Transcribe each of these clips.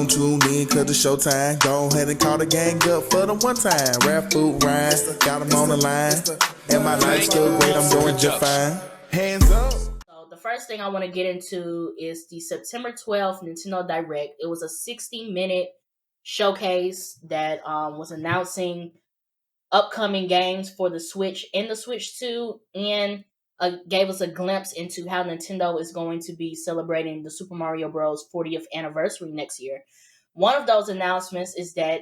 gon' tune in cause it's showtime. Go ahead and call the gang up for the one time. Rap, Phoop, Ryun, got them on the line. And my life's still great, I'm doing just fine. Hands up. So the first thing I want to get into is the September 12th Nintendo Direct. It was a 60-minute showcase that was announcing upcoming games for the Switch and the Switch 2, and gave us a glimpse into how Nintendo is going to be celebrating the Super Mario Bros. 40th anniversary next year. One of those announcements is that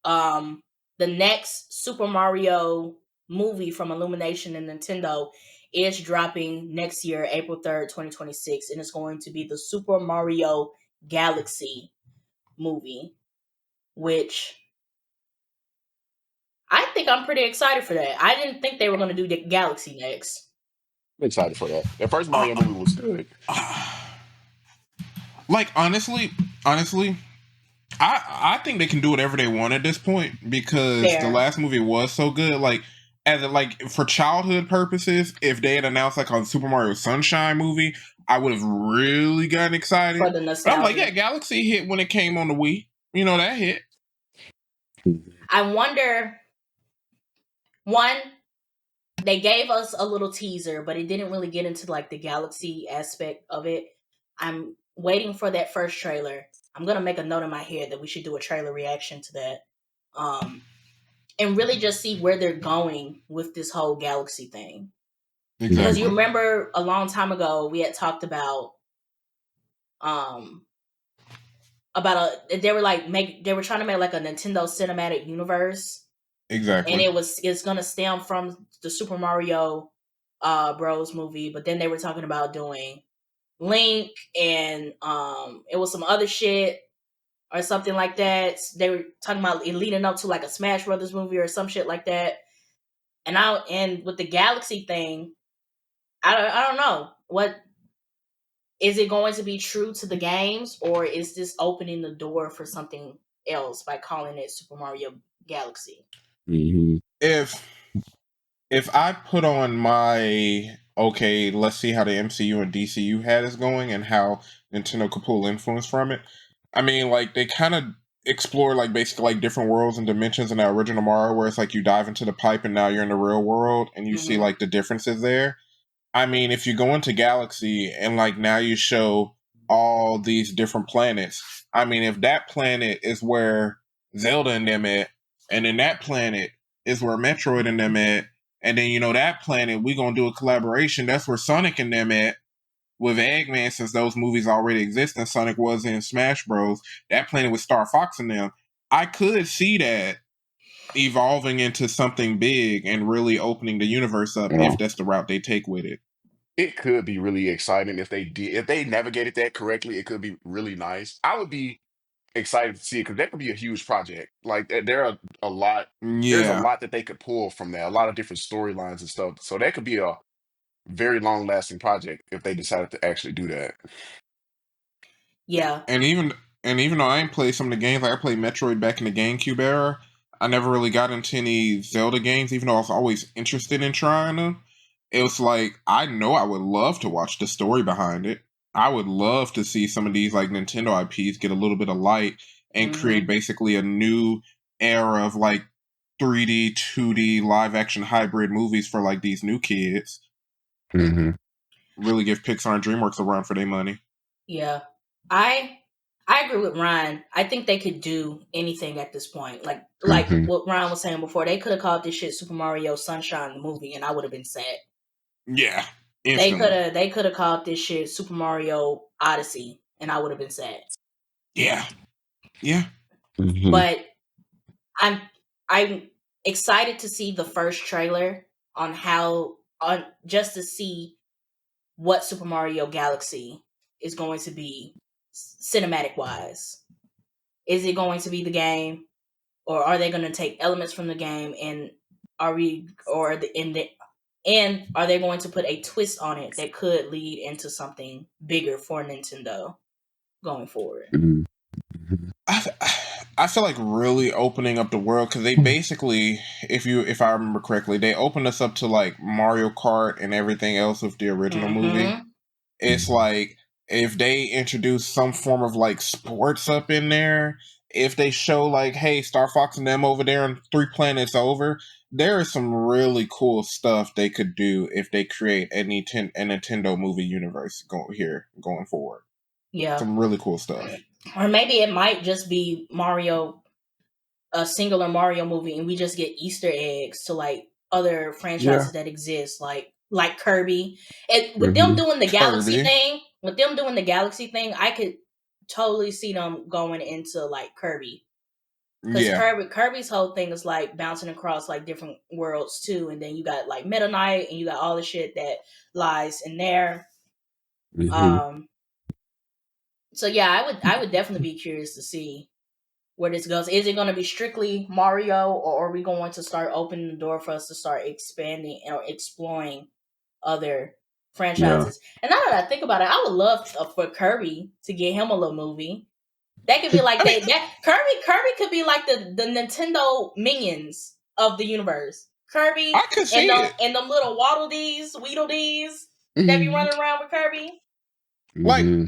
the next Super Mario movie from Illumination and Nintendo is dropping next year, April 3rd, 2026, and it's going to be the Super Mario Galaxy movie, which I think I'm pretty excited for that. I didn't think they were going to do the Galaxy next. I'm excited for that. The first Mario movie was good. Like honestly, I think they can do whatever they want at this point because Fair. the last movie was so good. Like as a, like for childhood purposes, if they had announced like on Super Mario Sunshine movie, I would have really gotten excited. For the But nostalgia. I'm like, yeah, Galaxy hit when it came on the Wii. You know that hit. I wonder. One, they gave us a little teaser, but it didn't really get into like the Galaxy aspect of it. I'm waiting for that first trailer. I'm gonna make a note in my head that we should do a trailer reaction to that, and really just see where they're going with this whole Galaxy thing. Exactly. Because you remember a long time ago we had talked about they were trying to make like a Nintendo cinematic universe. Exactly. And it's gonna stem from the Super Mario Bros movie, but then they were talking about doing Link and it was some other shit or something like that. They were talking about it leading up to like a Smash Brothers movie or some shit like that. And with the Galaxy thing, I don't know. What is it going to be true to the games, or is this opening the door for something else by calling it Super Mario Galaxy? Mm-hmm. If I put on my okay, let's see how the MCU and DCU had is going and how Nintendo could pull influence from it. I mean, like they kind of explore like basically like different worlds and dimensions in the original Mario, where it's like you dive into the pipe and now you're in the real world and you see like the differences there. I mean, if you go into Galaxy and like now you show all these different planets. I mean, if that planet is where Zelda and them at, and then that planet is where Metroid and them at, and then that planet we gonna do a collaboration. That's where Sonic and them at with Eggman, since those movies already exist and Sonic was in Smash Bros. That planet with Star Fox and them. I could see that evolving into something big and really opening the universe up if that's the route they take with it. It could be really exciting if they navigated that correctly. It could be really nice. I would be excited to see it because that could be a huge project. Like there are a lot. There's a Yeah. lot that they could pull from that. A lot of different storylines and stuff. So that could be a very long lasting project if they decided to actually do that. Yeah. And even though I ain't played some of the games, like I played Metroid back in the GameCube era, I never really got into any Zelda games, even though I was always interested in trying them. It was like, I know I would love to watch the story behind it. I would love to see some of these like Nintendo IPs get a little bit of light and create basically a new era of like 3D, 2D live action hybrid movies for like these new kids. Mm-hmm. Really give Pixar and DreamWorks a run for their money. Yeah. I agree with Ryan. I think they could do anything at this point. Like what Ryan was saying before, they could have called this shit Super Mario Sunshine the movie, and I would have been sad. Yeah, instantly. They could have called this shit Super Mario Odyssey, and I would have been sad. Yeah. But I'm excited to see the first trailer on just to see what Super Mario Galaxy is going to be cinematic wise. Is it going to be the game, or are they going to take elements from the game and are they going to put a twist on it that could lead into something bigger for Nintendo going forward? I feel like really opening up the world because they basically, if I remember correctly, they opened us up to like Mario Kart and everything else with the original movie. It's like if they introduce some form of like sports up in there, if they show like, hey, Star Fox and them over there and Three Planets Over, there is some really cool stuff they could do if they create a Nintendo movie universe going forward. Yeah. Some really cool stuff. Or maybe it might just be Mario, a singular Mario movie, and we just get Easter eggs to like other Yeah. franchises that exist, like Kirby. And with them Hmm. doing the Galaxy Kirby. thing, I could totally see them going into like Kirby. Because Yeah. Kirby's whole thing is like bouncing across like different worlds too, and then you got like Meta Knight, and you got all the shit that lies in there. Hmm. Um, so yeah, I would definitely be curious to see where this goes. Is it going to be strictly Mario, or are we going to start opening the door for us to start expanding or exploring other Yeah. franchises? And now that I think about it, I would love for Kirby to get him a little movie. That could be like I mean, that. Kirby could be like the Nintendo minions of the universe. I Kirby could and see it. them little Waddle Dees, Weedle Dees that be Hmm. running around with Kirby. Like, Hmm.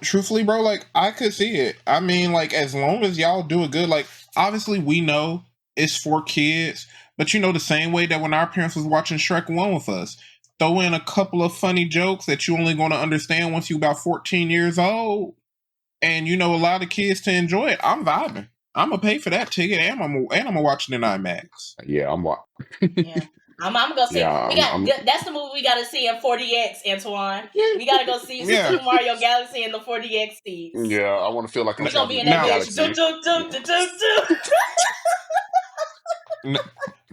truthfully, bro, like I could see it. I mean, like as long as y'all do it good, like obviously we know it's for kids, but you know the same way that when our parents was watching Shrek 1 with us, throw in a couple of funny jokes that you only going to understand once you about 14 years old, and you know allow the kids to enjoy it. I'm vibing. I'm gonna pay for that ticket, and I'm gonna watch it in IMAX. Yeah, I'm wa- Yeah. I'm gonna see. Yeah, We got that's the movie we gotta see in 4DX, Antoine. We gotta go see Yeah. Super Mario Galaxy in the 4DX seats. yeah. I want to feel like I'm We gonna be traveling in through that the Now, bitch. Dum, galaxy. dum, dum, dum, dum, dum. n-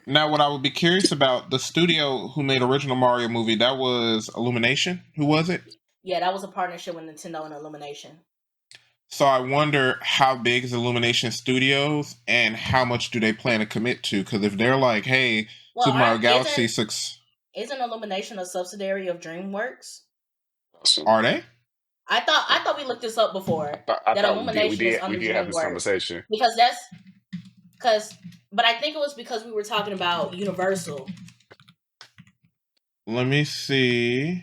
now, what I would be curious about the studio who made original Mario movie, that was Illumination. Who was it? Yeah, that was a partnership with Nintendo and Illumination. So I wonder how big is Illumination Studios and how much do they plan to commit to? Because if they're like, "Hey, Well, Super Mario aren't Galaxy 6," isn't Illumination a subsidiary of DreamWorks? Awesome. are they? I thought we looked this up before. I That thought we did. We Illumination is did. We under did have this DreamWorks conversation. because but I think it was because we were talking about Universal. Let me see.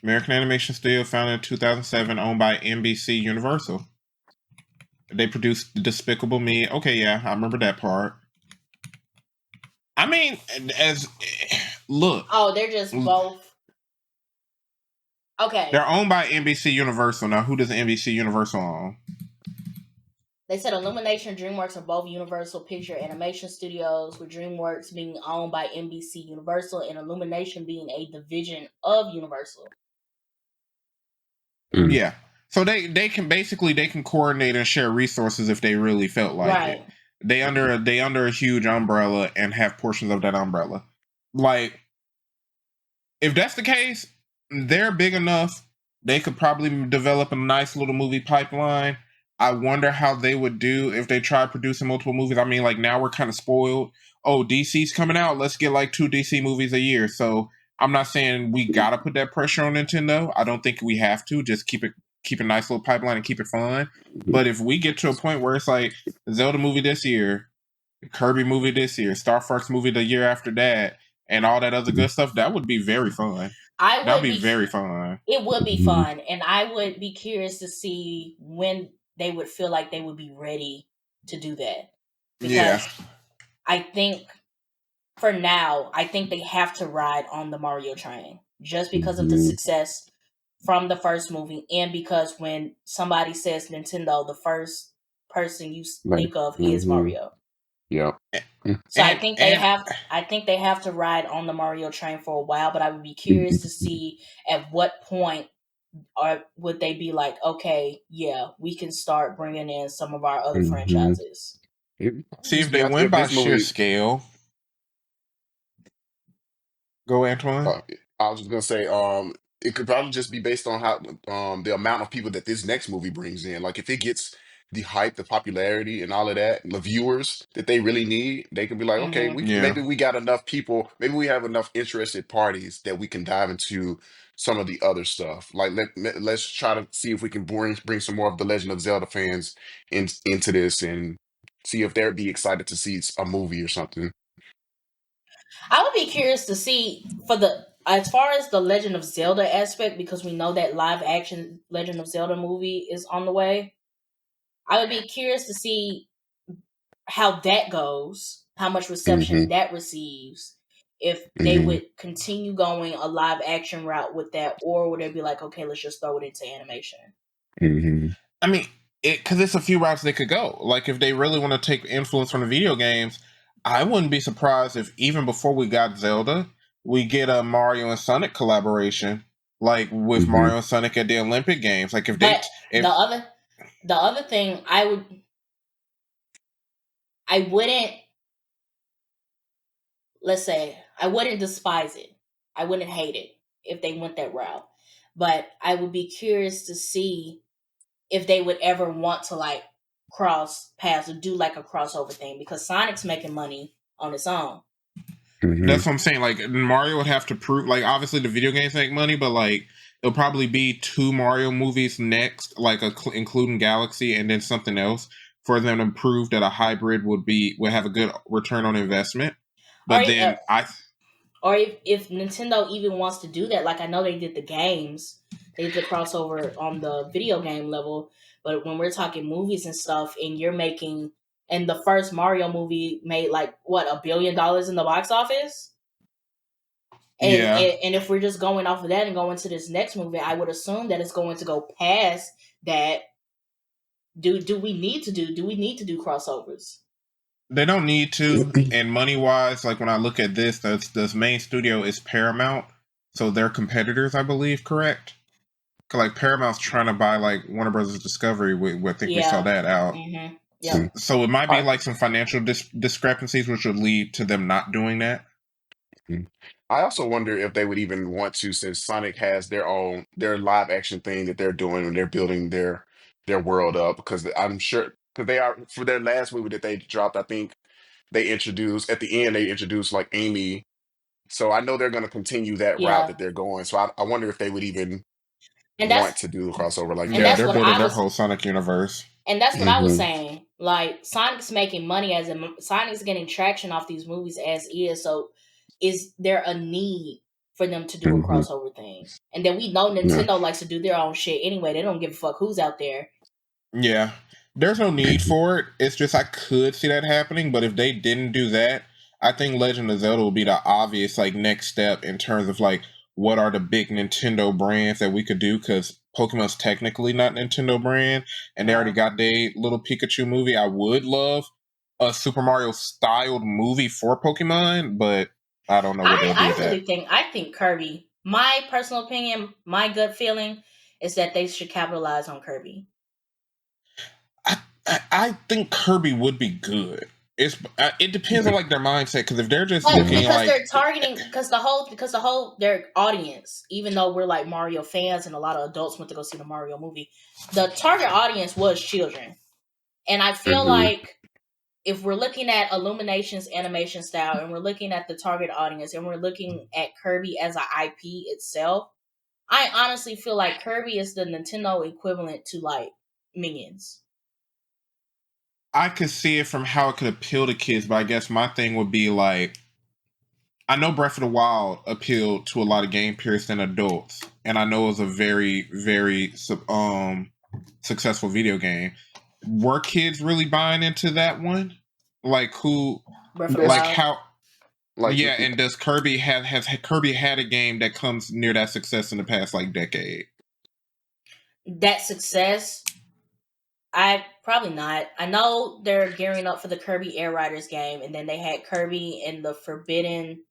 American Animation Studio, founded in 2007, owned by NBC Universal. They produced Despicable Me. Okay, yeah, I remember that part. I mean, as look, Oh, they're just both. Okay. they're owned by NBC Universal. Now, who does NBC Universal own? They said Illumination and DreamWorks are both Universal Picture Animation Studios, with DreamWorks being owned by NBC Universal and Illumination being a division of Universal. Mm. Yeah. So they can coordinate and share resources if they really felt like it. Right. They under a huge umbrella and have portions of that umbrella. Like, if that's the case, they're big enough. They could probably develop a nice little movie pipeline. I wonder how they would do if they try producing multiple movies. I mean, like now we're kind of spoiled. Oh, DC's coming out. Let's get like 2 DC movies a year. So I'm not saying we gotta put that pressure on Nintendo. I don't think we have to. Just keep a nice little pipeline and keep it fun. But if we get to a point where it's like Zelda movie this year, Kirby movie this year, Star Fox movie the year after that, and all that other good stuff, that would be very fun. I That would would be be very fun. It would be Mhm. fun, and I would be curious to see when they would feel like they would be ready to do that. Yeah. Because I think for now, I think they have to ride on the Mario train just because of the Mhm. success from the first movie, and because when somebody says Nintendo, the first person you Like, think of is mhm. Mario. Yeah. So And I think they have to ride on the Mario train for a while, but I would be curious to see at what point or would they be like, okay, yeah, we can start bringing in some of our other Mhm. franchises. It see if just be they after win if by this sheer movie. scale. Go, Antoine. I was just gonna say, it could probably just be based on how the amount of people that this next movie brings in. Like if it gets the hype, the popularity, and all of that, the viewers that they really need, they can be like, okay, Hmm. Yeah. maybe we got enough people, maybe we have enough interested parties that we can dive into some of the other stuff. Like let's try to see if we can bring some more of the Legend of Zelda fans into this and see if they'd be excited to see a movie or something. I would be curious to see for the as far as the Legend of Zelda aspect, because we know that live action Legend of Zelda movie is on the way, I would be curious to see how that goes, how much reception Mm-hmm. that receives, if they Mm-hmm. would continue going a live action route with that, or would it be like, okay, let's just throw it into animation? Mm-hmm. I mean, because it's a few routes they could go. Like if they really want to take influence from the video games, I wouldn't be surprised if even before we got Zelda, we get a Mario and Sonic collaboration, like with Mm-hmm. Mario and Sonic at the Olympic Games. Like if they But if the other thing I wouldn't, let's say, I wouldn't despise it. I wouldn't hate it if they went that route. But I would be curious to see if they would ever want to like cross paths or do like a crossover thing, because Sonic's making money on its own. Mm-hmm. That's what I'm saying. Like Mario would have to prove. Like obviously the video games make money, but like it'll probably be 2 Mario movies next, like including Galaxy, and then something else for them to prove that a hybrid would have a good return on investment. Or But then or if Nintendo even wants to do that, like I know they did the games, they did the crossover on the video game level, but when we're talking movies and stuff, and you're making, and the first Mario movie made like what, $1 billion in the box office, and, yeah, and if we're just going off of that and going to this next movie, I would assume that it's going to go past that. Do we need to do crossovers? they don't need to. And money wise, like when I look at this main studio is Paramount, so they're competitors, I believe. Correct? Like Paramount's trying to buy like Warner Brothers Discovery. I think we saw Yeah. that out. Mm-hmm. Yeah. So it might be I, like some financial discrepancies, which would lead to them not doing that. I also wonder if they would even want to, since Sonic has their live action thing that they're doing, and they're building their world up. Because I'm sure, because they are, for their last movie that they dropped, I think they introduced at the end, they introduced like Amy. So I know they're going to continue that route Yeah. that they're going. So I wonder if they would even And that's want to do a crossover like and Yeah, that. that's they're what building I their was whole Sonic universe. and that's what I was Hmm. saying. Like Sonic's making money Sonic's getting traction off these movies as is. So is there a need for them to do a Hmm. crossover thing? And then we know Yeah. Nintendo likes to do their own shit anyway. They don't give a fuck who's out there. Yeah, there's no need Mhm. for it. It's just I could see that happening, but if they didn't do that, I think Legend of Zelda will be the obvious like next step in terms of like what are the big Nintendo brands that we could do, because Pokemon's technically not Nintendo brand, and they already Yeah. got their little Pikachu movie. I would love a Super Mario styled movie for Pokemon, but I don't know what they'll do with that. I think Kirby, my personal opinion, my gut feeling is that they should capitalize on Kirby. I think Kirby would be good. It depends on like their mindset, because if they're just But looking Mhm. because like they're targeting, because the whole their audience, even though we're like Mario fans and a lot of adults went to go see the Mario movie, the target audience was children. And I feel Mhm. like if we're looking at Illumination's animation style, and we're looking at the target audience, and we're looking at Kirby as an IP itself, I honestly feel like Kirby is the Nintendo equivalent to like Minions. I could see it from how it could appeal to kids, but I guess my thing would be like, I know Breath of the Wild appealed to a lot of game peers and adults, and I know it was a very, very successful video game. Were kids really buying into that one? Like who? Breath of the Like It's Wild. how? like Yeah, and does Kirby has Kirby had a game that comes near that success in the past like decade? That success, I probably not. I know they're gearing up for the Kirby Air Riders game, and then they had Kirby in the Forbidden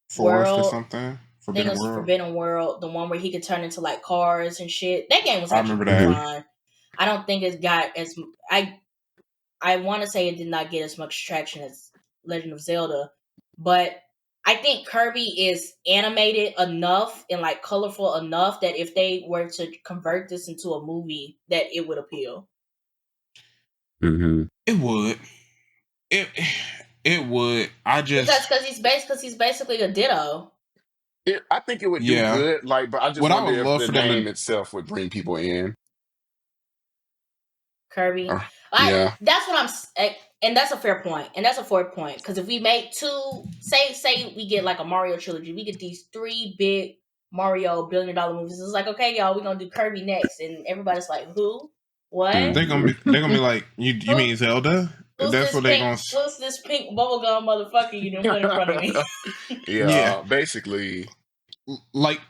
Forest or World. something? I think it Forbidden was World? Forbidden World, the one where he could turn into like cars and shit. That game was I actually remember pretty that. Mhm. fun. I don't think it got as I want to say it did not get as much traction as Legend of Zelda, but I think Kirby is animated enough and like colorful enough that if they were to convert this into a movie, that it would appeal. Mhm. It would. It it would. I Because just he's basically a Ditto. I think it would do yeah. good. Like, but I just What I wonder would if love the for them name to itself would bring people in. Kirby. Yeah. That's what and that's a fair point. And that's a fair point because if we make two, say we get like a Mario trilogy, we get these three big Mario $1 billion movies. It's like, okay, y'all, we're gonna do Kirby next, and everybody's like, who? What? They're gonna be like, you Who? mean Zelda? Who's That's this what they pink? gonna. Who's this pink bubblegum motherfucker you didn't put in front of me? Yeah, Yeah, basically. like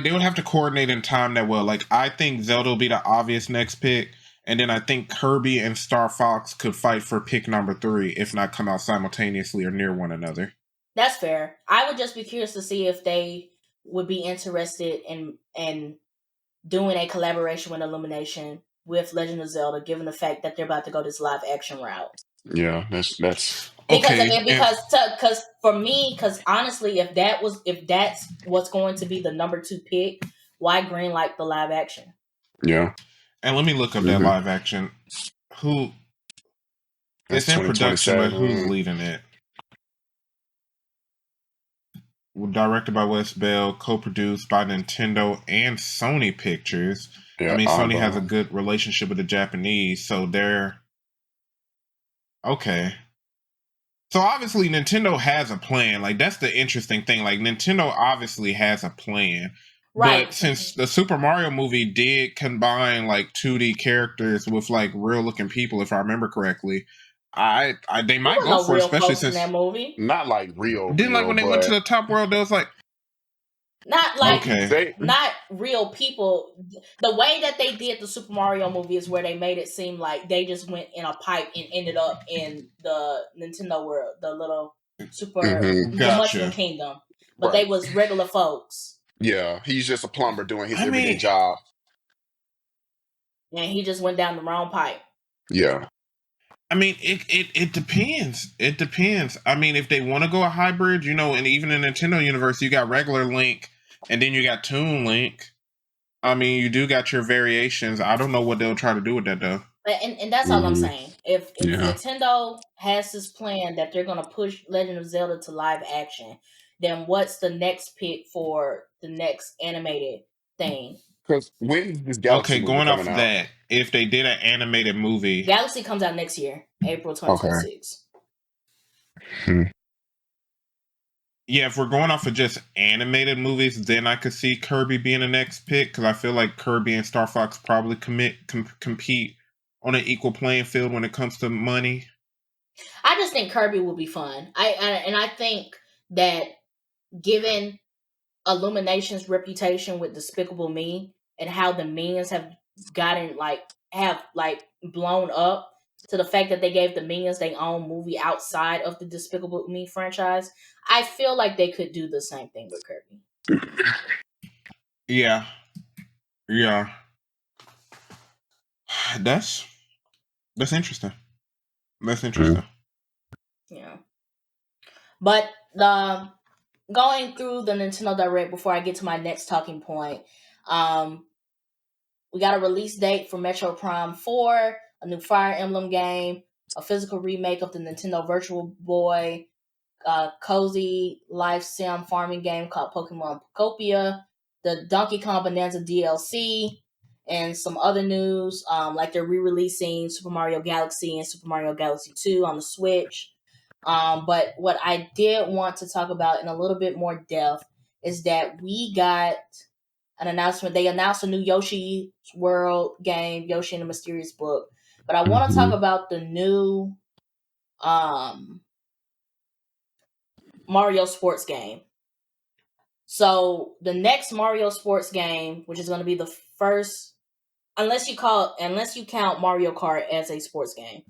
they would have to coordinate in time that well. Like I think Zelda will be the obvious next pick, and then I think Kirby and Star Fox could fight for pick number 3, if not come out simultaneously or near one another. That's fair. I would just be curious to see if they would be interested in doing a collaboration with Illumination with Legend of Zelda, given the fact that they're about to go this live action route. Yeah, that's Because Okay, again, because for me, because honestly, if that's what's going to be the number 2 pick, why greenlight the live action? yeah. and let me look up that Hmm. live action. Who That's it's in production, but who's 2027. leading it? Directed by Wes Bell, co-produced by Nintendo and Sony Pictures. I Yeah, mean, Sony has a eyeball. good relationship with the Japanese, so they're okay. So obviously Nintendo has a plan. Like that's the interesting thing. Like Nintendo obviously has a plan. But Right. since the Super Mario movie did combine like 2D characters with like real looking people, if I remember correctly, I they There might was go no for it, real especially folks in since that movie. Not like real, didn't like real, when they went to but the top world, there was like okay. Not real people. The way that they did the Super Mario movie is where they made it seem like they just went in a pipe and ended up in the Nintendo world, the little hmm the Mushroom Gotcha. Kingdom. But they right. was regular folks. Yeah, he's just a plumber doing his I everyday mean, job. And he just went down the wrong pipe. Yeah. it depends. It depends. I mean, if they want to go a hybrid, and even in Nintendo universe, you got regular Link, and then you got Toon Link. I mean, you do got your variations. I don't know what they'll try to do with that though. And that's all I'm Hmm. saying. If Yeah. Nintendo has this plan that they're gonna push Legend of Zelda to live action, then what's the next pick for the next animated thing? Because when is this Galaxy Okay, movie going off coming of out? that, if they did an animated movie, Galaxy comes out next year, April Okay. 2026. Hmm. yeah, if we're going off of just animated movies, then I could see Kirby being the next pick because I feel like Kirby and Star Fox probably compete on an equal playing field when it comes to money. I just think Kirby will be fun. I think that given Illumination's reputation with Despicable Me and how the Minions have blown up to the fact that they gave the Minions their own movie outside of the Despicable Me franchise, I feel like they could do the same thing with Kirby. Yeah, yeah, that's interesting. That's interesting. Yeah. But the going through the Nintendo Direct before I get to my next talking point, we got a release date for Metro Prime 4, a new Fire Emblem game, a physical remake of the Nintendo Virtual Boy, cozy life sim farming game called Pokemon Pocopia, the Donkey Kong Bonanza DLC, and some other news, like they're re-releasing Super Mario Galaxy and Super Mario Galaxy 2 on the Switch. But what I did want to talk about in a little bit more depth is that we got an announcement. They announced a new Yoshi World game, Yoshi and the Mysterious Book. But I want to talk about the new Mario Sports game. So the next Mario Sports game, which is going to be the first, unless you count Mario Kart as a sports game,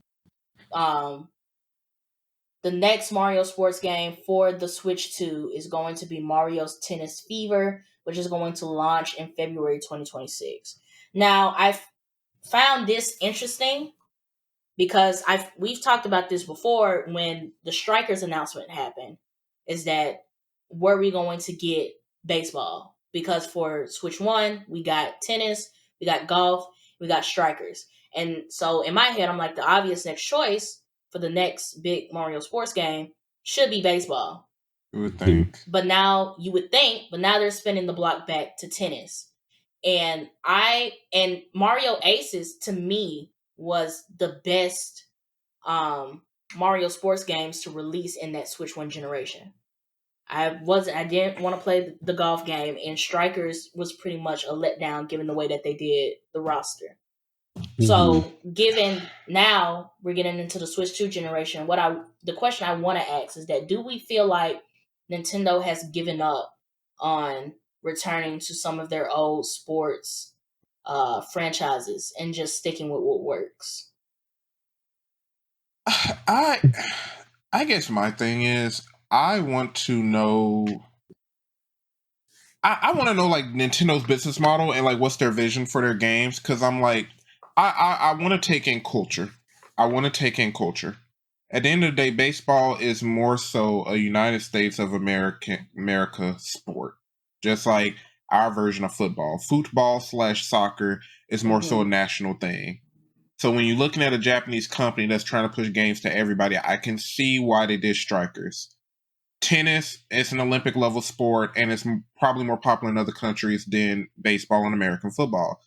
the next Mario Sports game for the Switch 2 is going to be Mario's Tennis Fever, which is going to launch in February 2026. Now, I found this interesting because we've talked about this before when the Strikers announcement happened, is that were we going to get baseball? Because for Switch 1, we got tennis, we got golf, we got Strikers. And so in my head, I'm like, the obvious next choice for the next big Mario sports game should be baseball. You would think. But now they're spinning the block back to tennis. And Mario Aces to me was the best Mario sports games to release in that Switch One generation. I didn't want to play the golf game, and Strikers was pretty much a letdown given the way that they did the roster. So, given now we're getting into the Switch 2 generation, the question I want to ask is that do we feel like Nintendo has given up on returning to some of their old sports franchises and just sticking with what works? I guess my thing is I want to know. I want to know like Nintendo's business model and like what's their vision for their games, because I'm like I want to take in culture. I want to take in culture. At the end of the day, baseball is more so a United States of America sport, just like our version of football. Football/soccer is more so a national thing. So when you're looking at a Japanese company that's trying to push games to everybody, I can see why they did Strikers. Tennis is an Olympic level sport, and it's probably more popular in other countries than baseball and American football.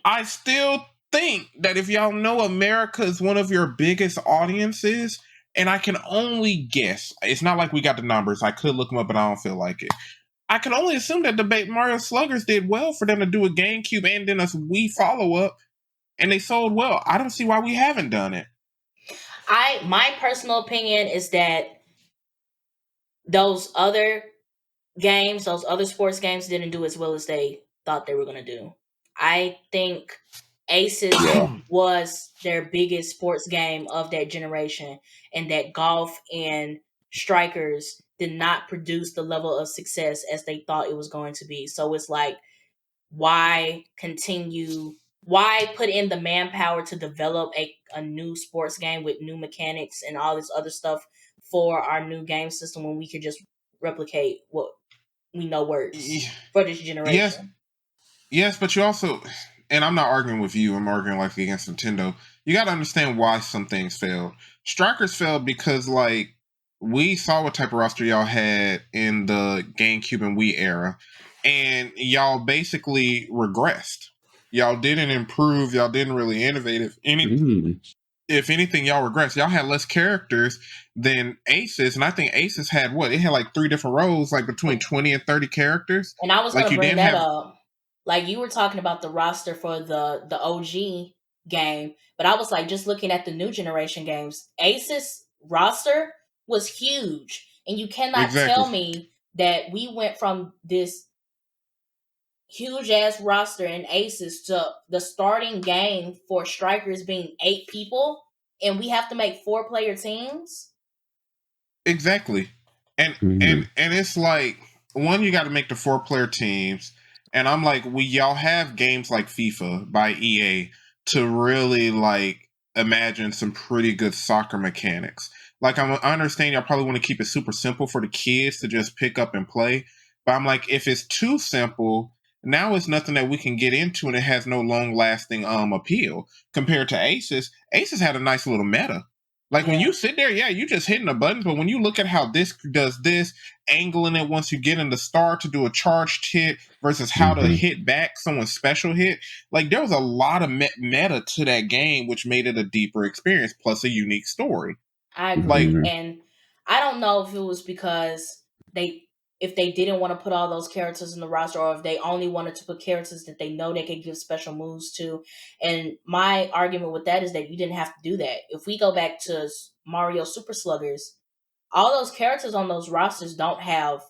I still think that if y'all know America is one of your biggest audiences, and I can only guess, it's not like we got the numbers. I could look them up, but I don't feel like it. I can only assume that the Mario Sluggers did well for them to do a GameCube and then a Wii follow up, and they sold well. I don't see why we haven't done it. My personal opinion is that those other games, those other sports games didn't do as well as they thought they were going to do. I think Aces was their biggest sports game of that generation, and that golf and Strikers did not produce the level of success as they thought it was going to be. So it's like, why continue? Why put in the manpower to develop a new sports game with new mechanics and all this other stuff for our new game system when we could just replicate what we know works for this generation? Yes, but you also, and I'm not arguing with you, I'm arguing like against Nintendo. You got to understand why some things failed. Strikers failed because like we saw what type of roster y'all had in the GameCube and Wii era, and y'all basically regressed. Y'all didn't improve. Y'all didn't really innovate. If anything, y'all regressed. Y'all had less characters than Aces, and I think Aces had what? It had like 3 different roles, like between 20 and 30 characters. And I was Like going to you bring didn't that have. up. Like, you were talking about the roster for the OG game, but I was like, just looking at the new generation games, Aces roster was huge, and you cannot Exactly. tell me that we went from this huge ass roster in Aces to the starting game for Strikers being 8 people, and we have to make 4-player teams. Exactly. And it's like, one, you got to make the 4-player teams, and I'm like, y'all have games like FIFA by EA to really like imagine some pretty good soccer mechanics. Like I understand y'all probably want to keep it super simple for the kids to just pick up and play, but I'm like, if it's too simple, now it's nothing that we can get into, and it has no long lasting appeal compared to Aces. Aces had a nice little meta. Like when you sit there, you just hitting the buttons. But when you look at how this does this, angling it once you get in the start to do a charged hit versus how to hit back someone's special hit, like there was a lot of meta to that game, which made it a deeper experience plus a unique story. I agree, and I don't know if it was because if they didn't want to put all those characters in the roster, or if they only wanted to put characters that they know they could give special moves to. And my argument with that is that you didn't have to do that. If we go back to Mario Super Sluggers, all those characters on those rosters don't have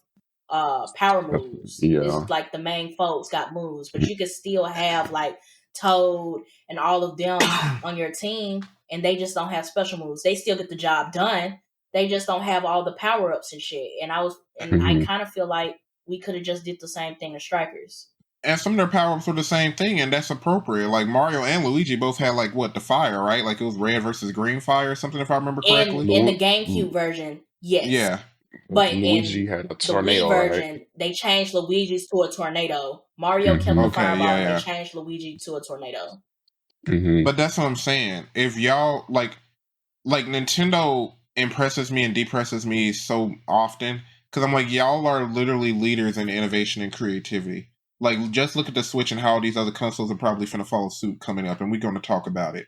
power moves. It's like the main folks got moves, but you could still have like Toad and all of them on your team, and they just don't have special moves. They still get the job done. They just don't have all the power ups and shit. And I kind of feel like we could have just did the same thing as Strikers. And some of their power ups were the same thing, and that's appropriate. Like Mario and Luigi both had like the fire, right? Like it was red versus green fire or something, if I remember correctly. In the GameCube version, yes. Yeah. But Luigi in had a the tornado, Wii version, they changed Luigi's to a tornado. Mario kept the fireball, and they changed Luigi to a tornado. But that's what I'm saying. If y'all like Nintendo impresses me and depresses me so often because I'm like, y'all are literally leaders in innovation and creativity. Like, just look at the Switch and how all these other consoles are probably finna follow suit coming up, and we're gonna talk about it.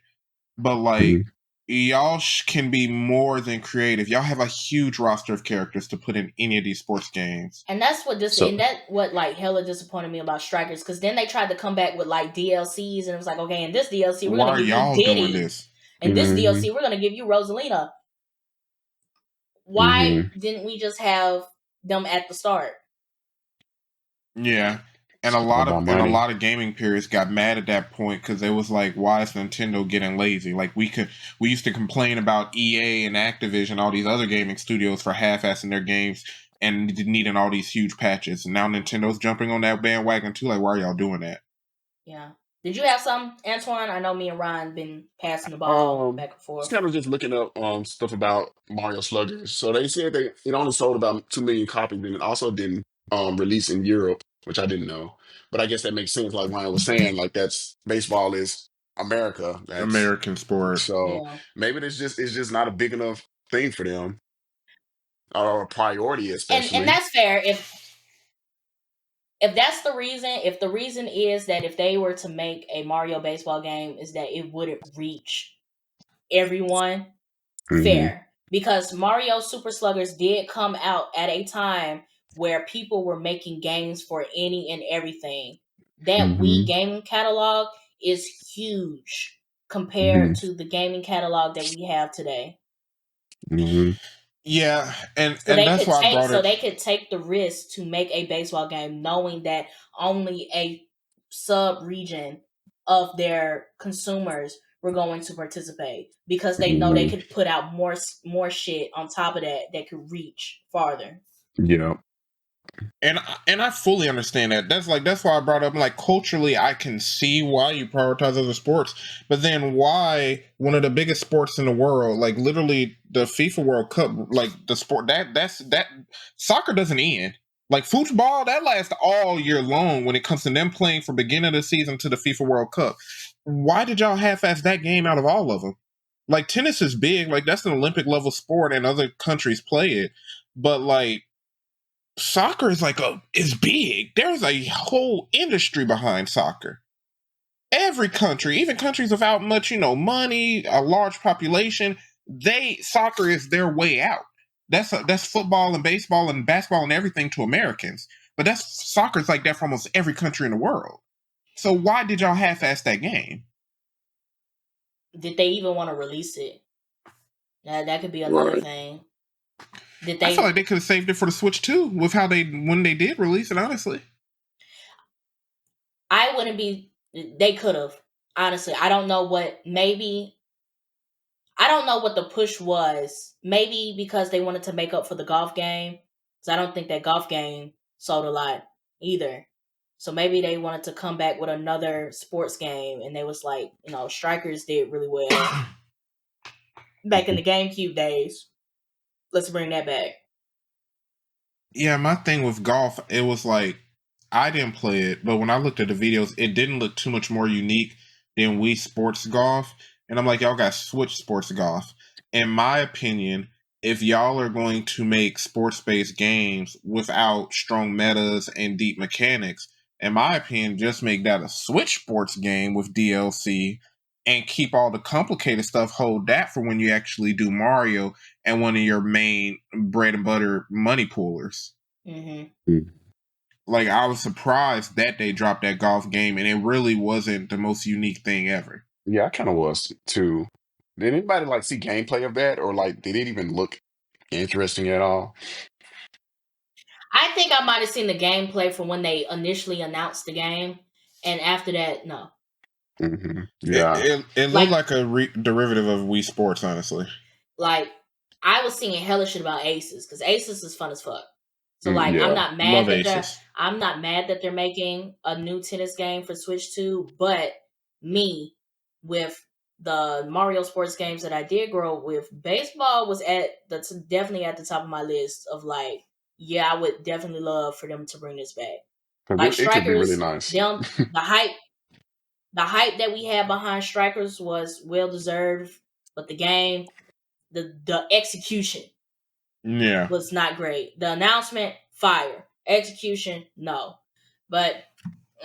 But like, y'all can be more than creative. Y'all have a huge roster of characters to put in any of these sports games. And that's what So like hella disappointed me about Strikers, because then they tried to come back with like DLCs, and it was like, okay, in this DLC we're Why gonna are give you y'all doing Diddy, this? in this mhm, DLC we're gonna give you Rosalina. Why mhm. didn't we just have them at the start? Yeah. And It's all about a money. lot of gaming peers got mad at that point because it was like, why is Nintendo getting lazy? Like we used to complain about EA and Activision, all these other gaming studios for half-assing their games and needing all these huge patches. And now Nintendo's jumping on that bandwagon too. Like, why are y'all doing that? Yeah. Did you have some, Antoine? I know me and Ryan been passing the ball Um, back and just forth. kind of just looking up stuff about Mario Sluggers. So they said that it only sold about 2 million copies, and it also didn't release in Europe, which I didn't know. But I guess that makes sense, like Ryan was saying, like that's baseball is America. That's American sport. so Yeah. maybe it's just not a big enough thing for them or a priority, And especially. that's fair if that's the reason, if the reason is that if they were to make a Mario baseball game is that it wouldn't reach everyone, Hmm. fair. Because Mario Super Sluggers did come out at a time where people were making games for any and everything. That Wii Hmm. gaming catalog is huge Hmm. compared to the gaming catalog that we have today. Hmm. Yeah, So and they that's could why I take brought so it. they could take the risk to make a baseball game knowing that only a sub region of their consumers were going to participate, because they know they Hmm. could put out more shit on top of that that could reach farther. Yeah. And I fully understand that. That's why I brought up, like, culturally I can see why you prioritize other sports, but then why one of the biggest sports in the world, like literally the FIFA World Cup, like the sport that soccer doesn't end. Like football, that lasts all year long when it comes to them playing from beginning of the season to the FIFA World Cup. Why did y'all half-ass that game out of all of them? Like tennis is big, like that's an Olympic level sport and other countries play it. But like soccer is is big. There's a whole industry behind soccer. Every country, even countries without much, money, a large population, soccer is their way out. That's football and baseball and basketball and everything to Americans. But that's soccer's like that for almost every country in the world. So why did y'all half-ass that game? Did they even want to release it? That could be another Right. thing. Did I feel they? like they could have saved it for the Switch too, with how when they did release it. Honestly, I wouldn't be. They could have. Honestly, I don't know what. Maybe I don't know what the push was. Maybe because they wanted to make up for the golf game. Because I don't think that golf game sold a lot either. So maybe they wanted to come back with another sports game, and they was like, Strikers did really well back in the GameCube days. Let's bring that back. yeah, my thing with golf, it was like I didn't play it, but when I looked at the videos, it didn't look too much more unique than Wii Sports Golf. And I'm like, y'all got Switch Sports Golf. In my opinion, if y'all are going to make sports based games without strong metas and deep mechanics, in my opinion, just make that a Switch Sports game with DLC and keep all the complicated stuff, hold that for when you actually do Mario and one of your main bread and butter money poolers. Hmm. Like I was surprised that they dropped that golf game, and it really wasn't the most unique thing ever. Yeah, I kind of was too. Did anybody like see gameplay of that, or like did it even look interesting at all? I think I might have seen the gameplay from when they initially announced the game, and after that, no. It Yeah. it looked Like like a derivative of Wii Sports, honestly. like I was singing hella shit about Aces, because Aces is fun as fuck. So like Yeah. Love Aces. I'm not mad that they're making a new tennis game for Switch 2, but me, with the Mario sports games that I did grow up with, baseball was definitely at the top of my list of like, yeah, I would definitely love for them to bring this back. Because Like it could be really Strikers, nice. them the hype that we had behind Strikers was well deserved, but the game, the execution Yeah. was not great. The announcement, fire. Execution, no. But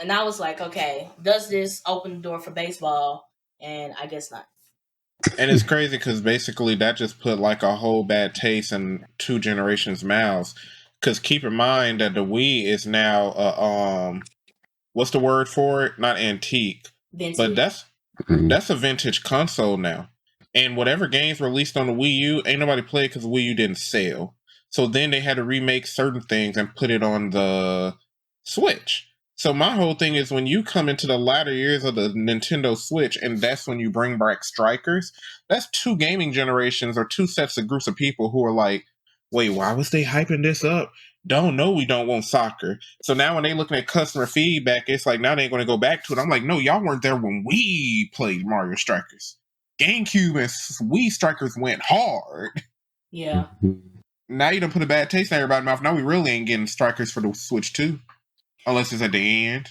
And I was like, okay, does this open the door for baseball? And I guess not. And it's crazy because basically that just put like a whole bad taste in two generations' mouths. Because keep in mind that the Wii is now what's the word for it? Not antique, but Vintage. that's a vintage console now. And whatever games released on the Wii U, ain't nobody played because the Wii U didn't sell. So then they had to remake certain things and put it on the Switch. So my whole thing is when you come into the latter years of the Nintendo Switch and that's when you bring back strikers, that's two gaming generations or two sets of groups of people who are like, wait, why was they hyping this up? Don't know we don't want soccer. So now when they looking at customer feedback, it's like now they ain't going to go back to it. I'm like, no, y'all weren't there when we played Mario Strikers. GameCube and Wii Strikers went hard. Yeah. Now you done put a bad taste in everybody's mouth. Now we really ain't getting Strikers for the Switch 2. Unless it's at the end.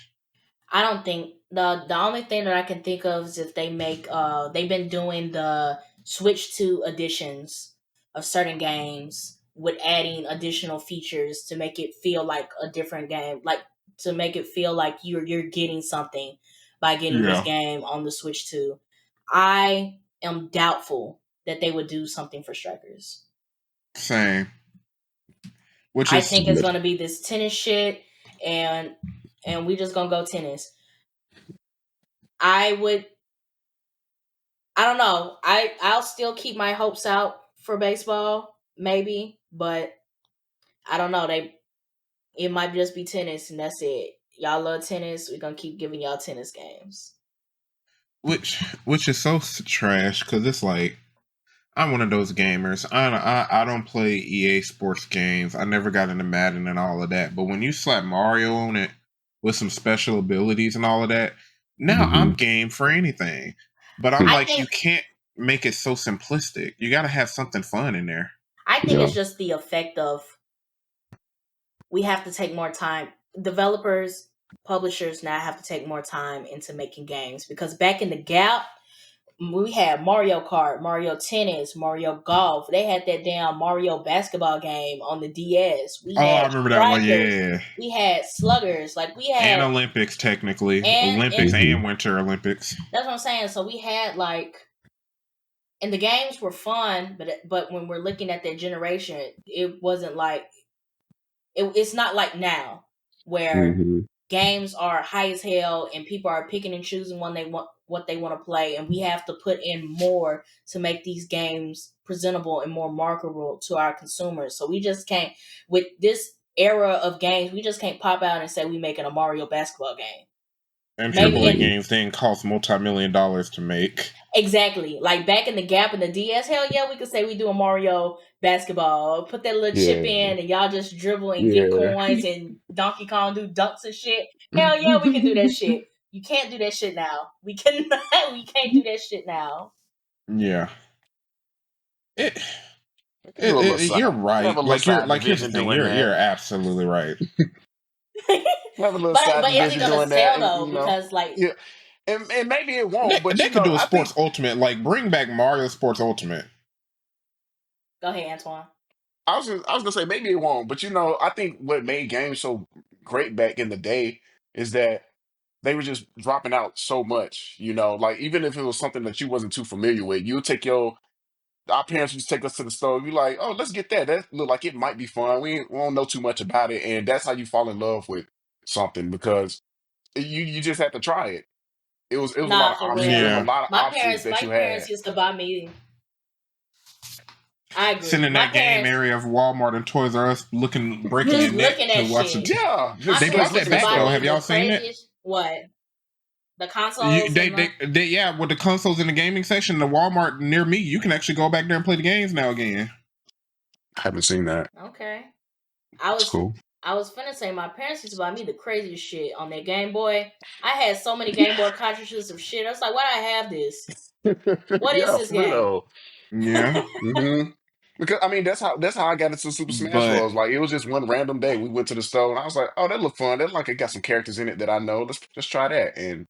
I don't think the only thing that I can think of is if they make they've been doing the Switch 2 editions of certain games with adding additional features to make it feel like a different game, like to make it feel like you're getting something by getting this Yeah. game on the Switch 2. I am doubtful that they would do something for Strikers. Same. Which I is think it's gonna be this tennis shit, and we just gonna go tennis. I would. I don't know. I'll still keep my hopes out for baseball, maybe, but I don't know. It might just be tennis, and that's it. Y'all love tennis. We're gonna keep giving y'all tennis games. which is so trash because it's like I'm one of those gamers. I don't play EA Sports games. I never got into Madden and all of that. But when you slap Mario on it with some special abilities and all of that, now I'm game for anything. But I'm I like, you think can't make it so simplistic. You got to have something fun in there. Yeah. it's just the effect of we have to take more time. Developers, publishers now have to take more time into making games because back in the gap, we had Mario Kart, Mario Tennis, Mario Golf. They had that damn Mario basketball game on the DS. We Oh, I had remember that one. Strikers. Yeah. We had Sluggers. Like we And had Olympics, technically. and Olympics and Winter Olympics. that's what I'm saying. So we had like and the games were fun, but when we're looking at that generation, it wasn't like it's not like now where games are high as hell and people are picking and choosing when they want what they want to play, and we have to put in more to make these games presentable and more marketable to our consumers. So we just can't with this era of games, we just can't pop out and say we making a Mario basketball game. And Maybe AAA in games didn't cost multi-million dollars to make. exactly like back in the gap in the DS, hell yeah, we could say we do a Mario basketball. Put that little chip Yeah. in and y'all just dribble and get Yeah. coins and Donkey Kong do dunks and shit. Hell yeah, we can do that shit. You can't do that shit now. We cannot. We can't do that shit now. Yeah. It, They do a little you're side. They have right. a little side Here's the division thing. doing that. You're absolutely right. They have a little but side is it division gonna doing that, sell and though? Because like, yeah, and maybe it They, won't. But they could do a I Sports think Ultimate. Like bring back Mario Sports Ultimate. go ahead, Antoine. I was gonna say maybe it won't. But I think what made games so great back in the day is that they were just dropping out so much. Like even if it was something that you wasn't too familiar with, you would take our parents used to take us to the store. Be like, oh, let's get that. That look like it might be fun. We don't know too much about it, and that's how you fall in love with something because you just have to try it. It was a lot Nah, of for options. It was a real. Yeah. lot of options that My you parents had. used to buy me. I Sitting agree. in My that game parents area of Walmart and Toys R Us, breaking just your neck looking to at watch it. shit. Yeah, My They just brought parents that used to looking at back buy though. stuff. me Have the y'all seen it? craziest what the consoles and the With the consoles in the gaming section, the Walmart near me, you can actually go back there and play the games now again. I haven't seen that. okay. I It's was cool. I was finna say my parents used to buy me the craziest shit on their Game Boy. I had so many Game Boy cartridges of shit. I was like, why do I have this? What is Yeah, this for game? real. Yeah, Because I mean that's how I got into Super Smash but Bros. Like it was just one random day we went to the store and I was like, oh, that look fun. That like it got some characters in it that I know. Let's try that. And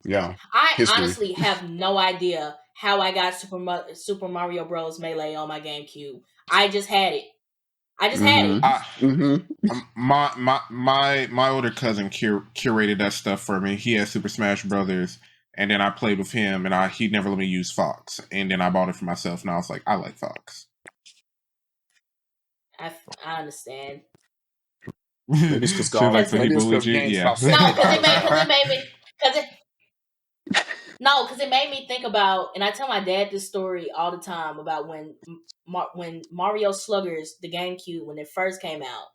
yeah, I history. honestly have no idea how I got Super Mario Bros. Melee on my GameCube. I just had it. I just had it. Mm-hmm. Mm-hmm. My older cousin curated that stuff for me. He had Super Smash Brothers, and then I played with him, and he never let me use Fox, and then I bought it for myself, and I was like, I like Fox. I understand. Maybe it's because She like maybe Felipe it's because Luigi, yeah. GameStop set No, the because it dollars made down. because it made me think about, and I tell my dad this story all the time about when Mario Sluggers, the GameCube, when it first came out,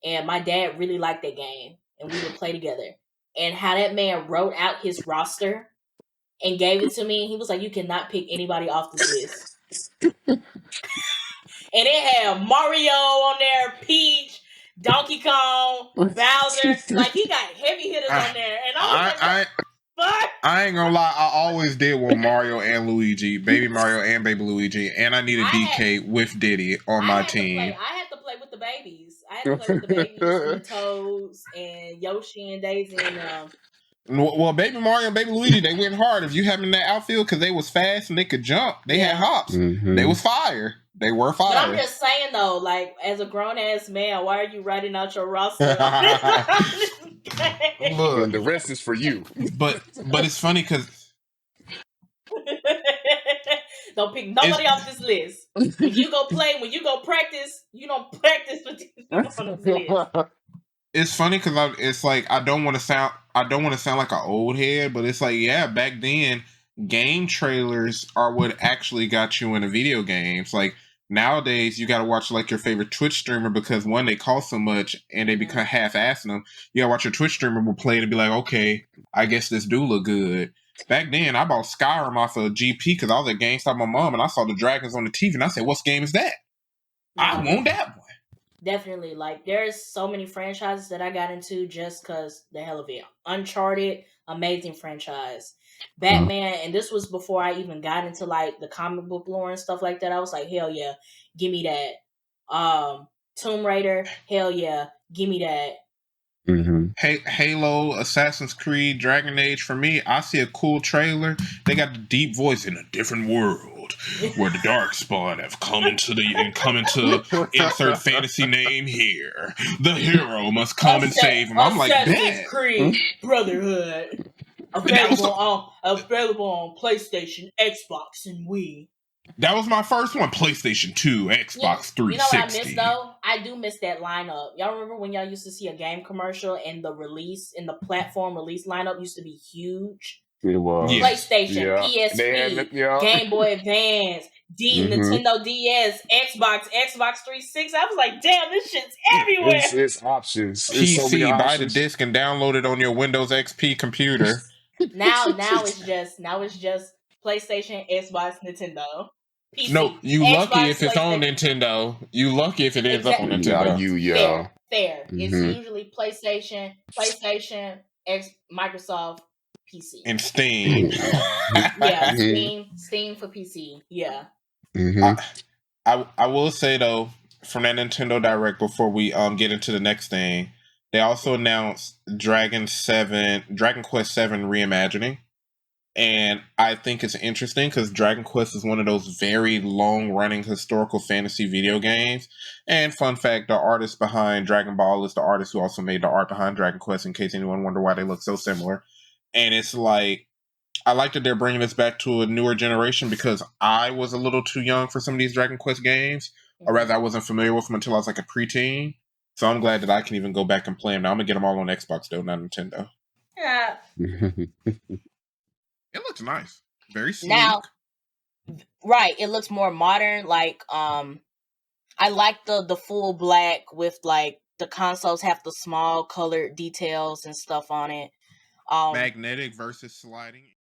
and my dad really liked that game, and we would play together, and how that man wrote out his roster and gave it to me. He was like, "You cannot pick anybody off this list," and it had Mario on there, Peach, Donkey Kong, Bowser. Like he got heavy hitters on there, and I was like, "What I the fuck?" I ain't gonna lie, I always did want Mario and Luigi, Baby Mario and Baby Luigi, and I needed DK with Diddy on my team. I had to play with the babies. I had to play with the babies and the Toads and Yoshi and Daisy and Well, Baby Mario and Baby Luigi, they went hard. If you had them in that outfield because they was fast and they could jump, they had hops. Mm-hmm. They was fire. They were fire. But I'm just saying though, like as a grown ass man, why are you writing out your roster? Look, And the rest is for you. but it's funny because don't pick nobody off this list. When you go practice, you don't practice with these people on this list. It's funny because it's like I don't want to sound like an old head, but it's like back then game trailers are what actually got you into video games. Like nowadays, you got to watch like your favorite Twitch streamer because one, they cost so much and they become half-assing them. You got to watch your Twitch streamer will play it and be like, okay, I guess this do look good. Back then, I bought Skyrim off of GP because I was at GameStop with my mom and I saw the dragons on the TV and I said, "What game is that? I want that one." Definitely, like there's so many franchises that I got into just because the hell of it. Uncharted, amazing franchise. Batman, and this was before I even got into like the comic book lore and stuff like that. I was like, hell yeah, give me that. Tomb Raider, hell yeah, give me that. Mm-hmm. Halo, Assassin's Creed, Dragon Age. For me, I see a cool trailer. They got the deep voice in a different world where the Darkspawn have come into insert fantasy name here. The hero must come and save him. I'm like, Assassin's Creed Brotherhood, available on PlayStation, Xbox, and Wii. That was my first one. PlayStation 2, Xbox 360. You know what I miss though? I do miss that lineup. Y'all remember when y'all used to see a game commercial and the platform release lineup used to be huge? It was PlayStation, PSP, Game Boy Advance, Nintendo DS, Xbox 360. I was like, damn, this shit's everywhere. It's options. PC, it's so many buy options. the disc and download it on your Windows XP computer. Now it's just PlayStation, Xbox, Nintendo. PC, no, you Xbox, lucky if it's on Nintendo. You lucky if it ends up on Nintendo. Fair. It's usually PlayStation, Microsoft, PC, and Steam. Steam for PC. Yeah. I will say though, from that Nintendo Direct, before we get into the next thing, they also announced Dragon Quest VII Reimagining. And I think it's interesting because Dragon Quest is one of those very long-running historical fantasy video games. And fun fact, the artist behind Dragon Ball is the artist who also made the art behind Dragon Quest, in case anyone wonder why they look so similar. And it's like, I like that they're bringing this back to a newer generation because I was a little too young for some of these Dragon Quest games. Or rather, I wasn't familiar with them until I was like a preteen. So I'm glad that I can even go back and play them. Now I'm going to get them all on Xbox though, not Nintendo. Yeah. It looks nice. Very sleek. Now, right, it looks more modern. Like, I like the full black with like the consoles have the small colored details and stuff on it. Magnetic versus sliding.